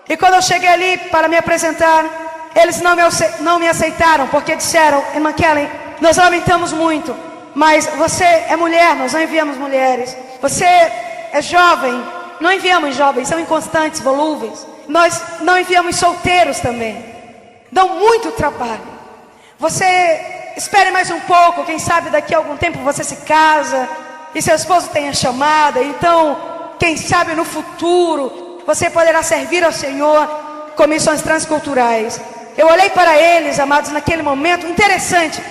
E quando eu cheguei ali para me apresentar, eles não me aceitaram, porque disseram: irmã Kellen, nós lamentamos muito, mas você é mulher, nós não enviamos mulheres. Você é jovem, não enviamos jovens, são inconstantes, volúveis. Nós não enviamos solteiros também, dão muito trabalho. Você espere mais um pouco, quem sabe daqui a algum tempo você se casa e seu esposo tem a chamada. Então, quem sabe no futuro você poderá servir ao Senhor com missões transculturais. Eu olhei para eles, amados, naquele momento. Interessante,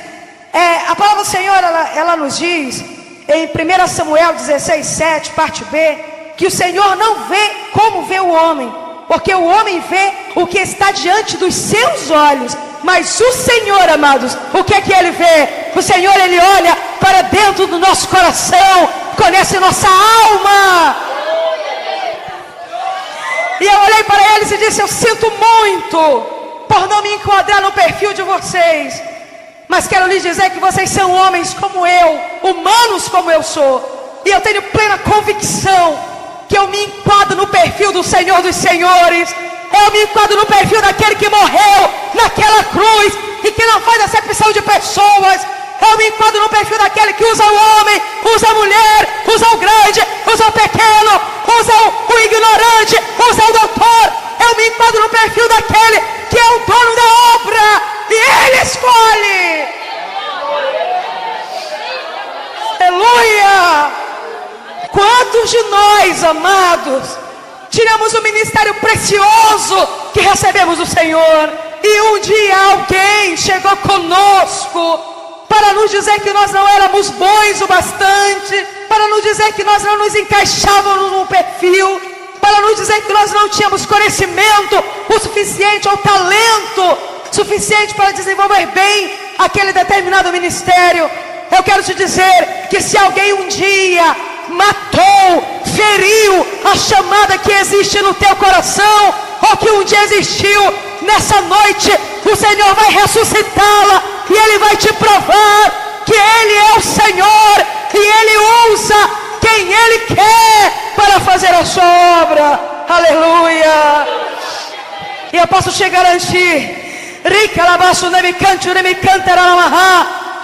a palavra do Senhor, ela nos diz em 1 Samuel 16:7, parte B, que o Senhor não vê como vê o homem, porque o homem vê o que está diante dos seus olhos, mas o Senhor, amados, o que é que Ele vê? O Senhor, Ele olha para dentro do nosso coração, conhece nossa alma. E eu olhei para eles e disse: eu sinto muito por não me enquadrar no perfil de vocês, mas quero lhes dizer que vocês são homens como eu, humanos como eu sou, e eu tenho plena convicção que eu me enquadro no perfil do Senhor dos Senhores. Eu me enquadro no perfil daquele que morreu naquela cruz e que não faz acepção de pessoas. Eu me enquadro no perfil daquele que usa o homem, usa a mulher, usa o grande, usa o pequeno, usa o ignorante, usa o doutor. Eu me enquadro no perfil daquele que é o dono da obra e Ele escolhe. Aleluia! Quantos de nós, amados, tiramos o ministério precioso que recebemos do Senhor, e um dia alguém chegou conosco para nos dizer que nós não éramos bons o bastante, para nos dizer que nós não nos encaixávamos no perfil, para nos dizer que nós não tínhamos conhecimento o suficiente ou talento suficiente para desenvolver bem aquele determinado ministério. Eu quero te dizer que se alguém um dia matou, feriu a chamada que existe no teu coração, ou que um dia existiu, nessa noite o Senhor vai ressuscitá-la e Ele vai te provar que Ele é o Senhor e Ele usa quem Ele quer para fazer a sua obra. Aleluia! E eu posso te garantir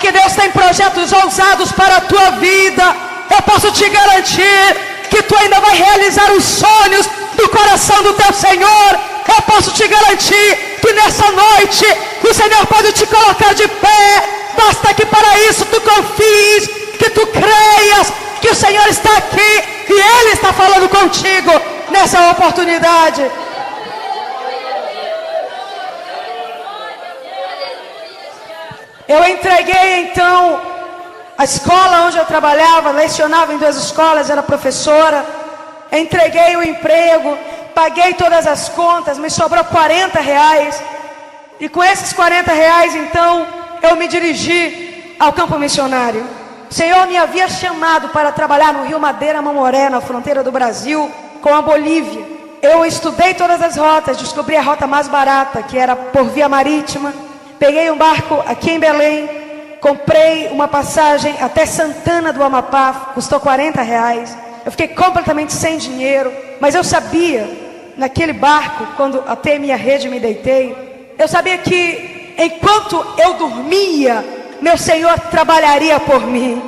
que Deus tem projetos ousados para a tua vida. Eu posso te garantir que tu ainda vai realizar os sonhos do coração do teu Senhor. Eu posso te garantir que nessa noite o Senhor pode te colocar de pé. Basta que para isso tu confies, que tu creias que o Senhor está aqui e Ele está falando contigo nessa oportunidade. Eu entreguei então a escola onde eu trabalhava, lecionava em 2 escolas, era professora. Entreguei o emprego, paguei todas as contas, me sobrou R$40. E com esses R$40 então eu me dirigi ao campo missionário. O Senhor me havia chamado para trabalhar no Rio Madeira, Mamoré, na fronteira do Brasil com a Bolívia. Eu estudei todas as rotas, descobri a rota mais barata, que era por via marítima. Peguei um barco aqui em Belém, comprei uma passagem até Santana do Amapá, custou R$40. Eu fiquei completamente sem dinheiro, mas eu sabia, naquele barco, quando atei minha rede e me deitei, eu sabia que enquanto eu dormia, meu Senhor trabalharia por mim.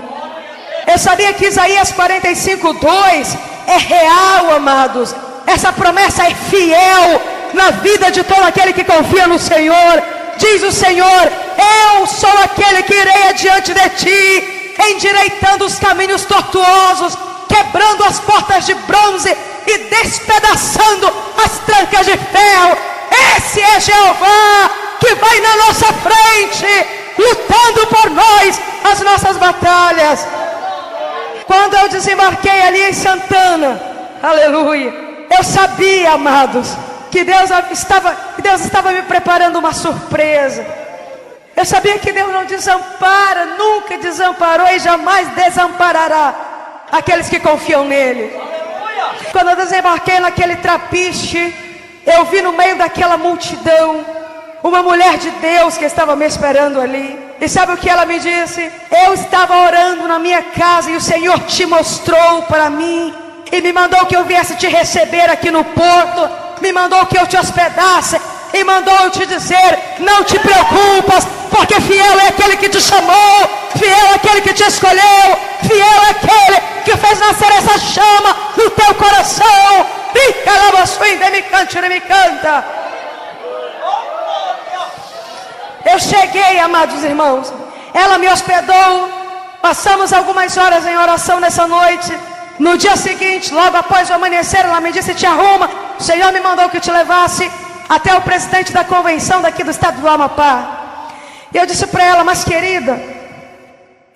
Eu sabia que Isaías 45:2 é real, amados. Essa promessa é fiel na vida de todo aquele que confia no Senhor. Diz o Senhor: eu sou aquele que irei adiante de ti, endireitando os caminhos tortuosos, quebrando as portas de bronze e despedaçando as trancas de ferro. Esse é Jeová que vai na nossa frente, lutando por nós as nossas batalhas. Quando eu desembarquei ali em Santana, aleluia, eu sabia, amados, que Deus estava me preparando uma surpresa. Eu sabia que Deus não desampara, nunca desamparou e jamais desamparará aqueles que confiam nele. Quando eu desembarquei naquele trapiche, eu vi no meio daquela multidão uma mulher de Deus que estava me esperando ali. E sabe o que ela me disse? Eu estava orando na minha casa e o Senhor te mostrou para mim e me mandou que eu viesse te receber aqui no porto. me mandou que eu te hospedasse e mandou eu te dizer: não te preocupas, porque fiel é aquele que te chamou, fiel é aquele que te escolheu, fiel é aquele que fez nascer essa chama no teu coração. Me canta. Eu cheguei, amados irmãos, ela me hospedou, passamos algumas horas em oração nessa noite. No dia seguinte, logo após o amanhecer, ela me disse: te arruma, o Senhor me mandou que eu te levasse até o presidente da convenção daqui do estado do Amapá. E eu disse para ela: mas querida,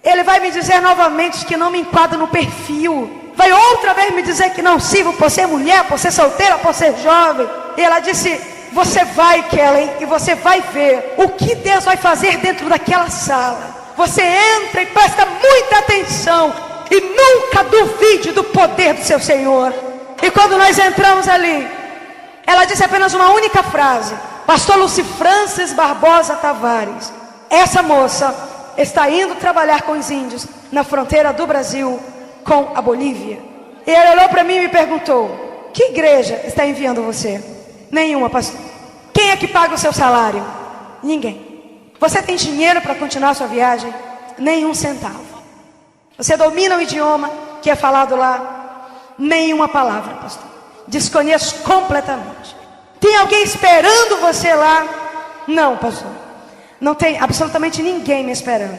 ele vai me dizer novamente que não me enquadra no perfil, vai outra vez me dizer que não sirvo por ser mulher, por ser solteira, por ser jovem. E ela disse: você vai, Kellen, e você vai ver o que Deus vai fazer dentro daquela sala. Você entra e presta muita atenção e nunca duvide do poder do seu Senhor. E quando nós entramos ali, ela disse apenas uma única frase: pastor Luci Francis Barbosa Tavares, essa moça está indo trabalhar com os índios na fronteira do Brasil com a Bolívia. E ela olhou para mim e me perguntou: que igreja está enviando você? Nenhuma, pastor. Quem é que paga o seu salário? Ninguém. Você tem dinheiro para continuar a sua viagem? Nenhum centavo. Você domina o idioma que é falado lá? Nenhuma palavra, pastor. Desconheço completamente. Tem alguém esperando você lá? Não, pastor. Não tem absolutamente ninguém me esperando.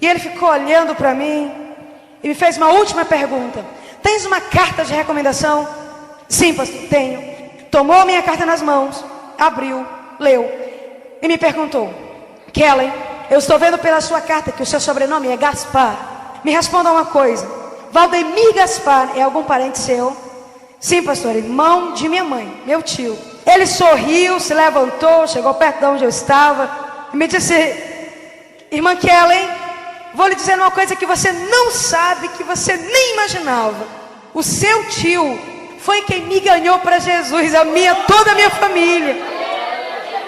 E ele ficou olhando para mim e me fez uma última pergunta: tens uma carta de recomendação? Sim, pastor, tenho. Tomou a minha carta nas mãos, abriu, leu e me perguntou: Kellen, eu estou vendo pela sua carta que o seu sobrenome é Gaspar. Me responda uma coisa: Valdemir Gaspar é algum parente seu? Sim, pastor, irmão de minha mãe, meu tio. Ele sorriu, se levantou, chegou perto de onde eu estava e me disse: irmã Kellen, vou lhe dizer uma coisa que você não sabe, que você nem imaginava. O seu tio foi quem me ganhou para Jesus, toda a minha família.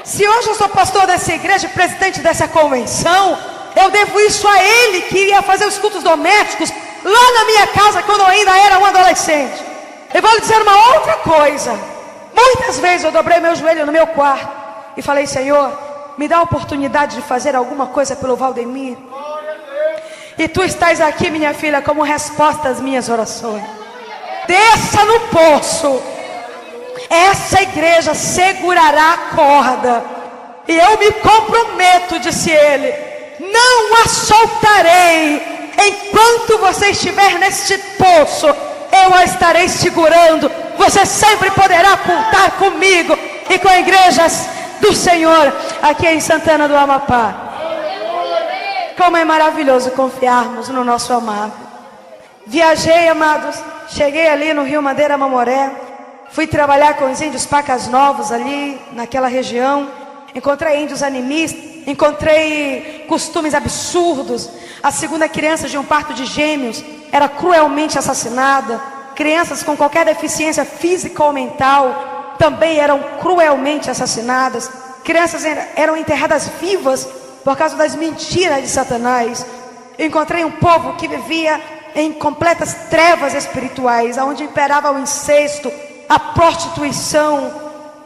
Se hoje eu sou pastor dessa igreja, presidente dessa convenção, eu devo isso a ele, que ia fazer os cultos domésticos lá na minha casa quando eu ainda era um adolescente. Eu vou lhe dizer uma outra coisa: muitas vezes eu dobrei meu joelho no meu quarto e falei: Senhor, me dá a oportunidade de fazer alguma coisa pelo Valdemir. E tu estás aqui, minha filha, como resposta às minhas orações. Desça no poço. Essa igreja segurará a corda. E eu me comprometo, disse ele, não a soltarei enquanto você estiver neste poço. Eu a estarei segurando. Você sempre poderá contar comigo e com igrejas do Senhor aqui em Santana do Amapá. Como é maravilhoso confiarmos no nosso amado. Viajei, amados, cheguei ali no Rio Madeira Mamoré, fui trabalhar com os índios Pacas Novos ali naquela região. Encontrei índios animistas, encontrei costumes absurdos. A segunda criança de um parto de gêmeos era cruelmente assassinada. Crianças com qualquer deficiência física ou mental também eram cruelmente assassinadas. Crianças eram enterradas vivas por causa das mentiras de Satanás. Encontrei um povo que vivia em completas trevas espirituais, onde imperava o incesto, a prostituição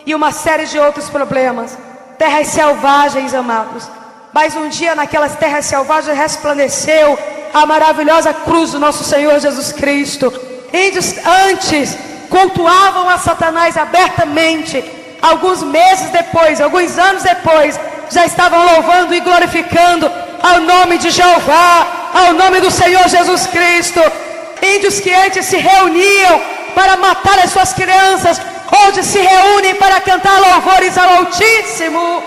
e uma série de outros problemas. Terras selvagens, amados. Mas um dia naquelas terras selvagens resplandeceu a maravilhosa cruz do nosso Senhor Jesus Cristo. Índios antes cultuavam a Satanás abertamente. Alguns meses depois, alguns anos depois, já estavam louvando e glorificando ao nome de Jeová, ao nome do Senhor Jesus Cristo. Índios que antes se reuniam para matar as suas crianças, hoje se reúnem para cantar louvores ao Altíssimo.